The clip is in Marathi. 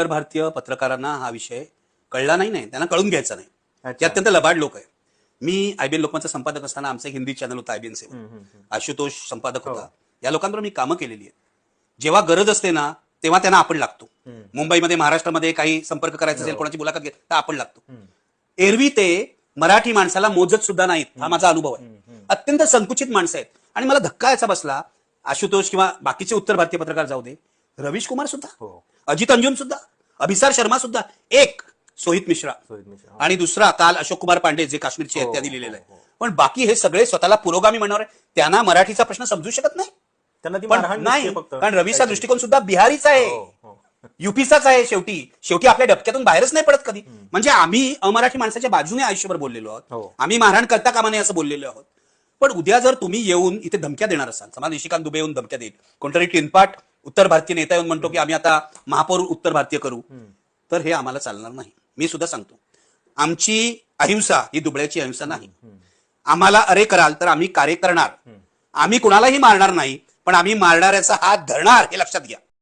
उत्तर भारतीय पत्रकारांना हा विषय कळला नाही, त्यांना कळून घ्यायचा नाही. अच्छा. ते अत्यंत लबाड लोक आहे. मी आयबीएन लोकमतचा संपादक असताना आमचं एक हिंदी चॅनल होता आयबीएन सेवन, आशुतोष संपादक होता. या लोकांबरोबर मी कामं केलेली आहेत. जेव्हा गरज असते ना तेव्हा त्यांना आपण लागतो. मुंबईमध्ये महाराष्ट्रामध्ये काही संपर्क करायचा असेल, कोणाची मुलाखत घ्यायची तर आपण लागतो. एरवी ते मराठी माणसाला मोजत सुद्धा नाहीत. हा माझा अनुभव आहे. अत्यंत संकुचित माणसं आहेत. आणि मला धक्का याचा बसला, आशुतोष किंवा बाकीचे उत्तर भारतीय पत्रकार जाऊ दे, रवीश कुमार सुद्धा, अजित अंजुम सुद्धा, अभिसार शर्मा सुद्धा, एक सोहित मिश्रा आणि दुसरा काल अशोक कुमार पांडे जे काश्मीरचे आहेत त्यांनी लिहिलेलं आहे. पण बाकी हे सगळे स्वतःला पुरोगामी म्हणणार आहे. त्यांना मराठीचा प्रश्न समजू शकत नाही. पण नाही, कारण रवीचा दृष्टिकोन सुद्धा बिहारीचा आहे, युपीचाच आहे. शेवटी आपल्या डबक्यातून बाहेरच नाही पडत कधी. म्हणजे आम्ही अमराठी माणसाच्या बाजूने आयुष्यभर बोललेलो आहोत. आम्ही मारहाण करता कामा नये असं बोललेलो आहोत. पण उद्या जर तुम्ही येऊन इथे धमक्या देणार असाल, समजा निशिकांत दुबे येऊन धमक्या देईल, कोणतरी टिनपाट उत्तर भारतीय नेता येऊन म्हणतो की आम्ही आता महापौर उत्तर भारतीय करू, तर हे आम्हाला चालणार नाही. मी सुद्धा सांगतो, आमची अहिंसा ही दुबळ्याची अहिंसा नाही. आम्हाला अरे कराल तर आम्ही कार्य करणार. आम्ही कुणालाही मारणार नाही, पण आम्ही मारणाऱ्याचा हात धरणार, हे लक्षात घ्या.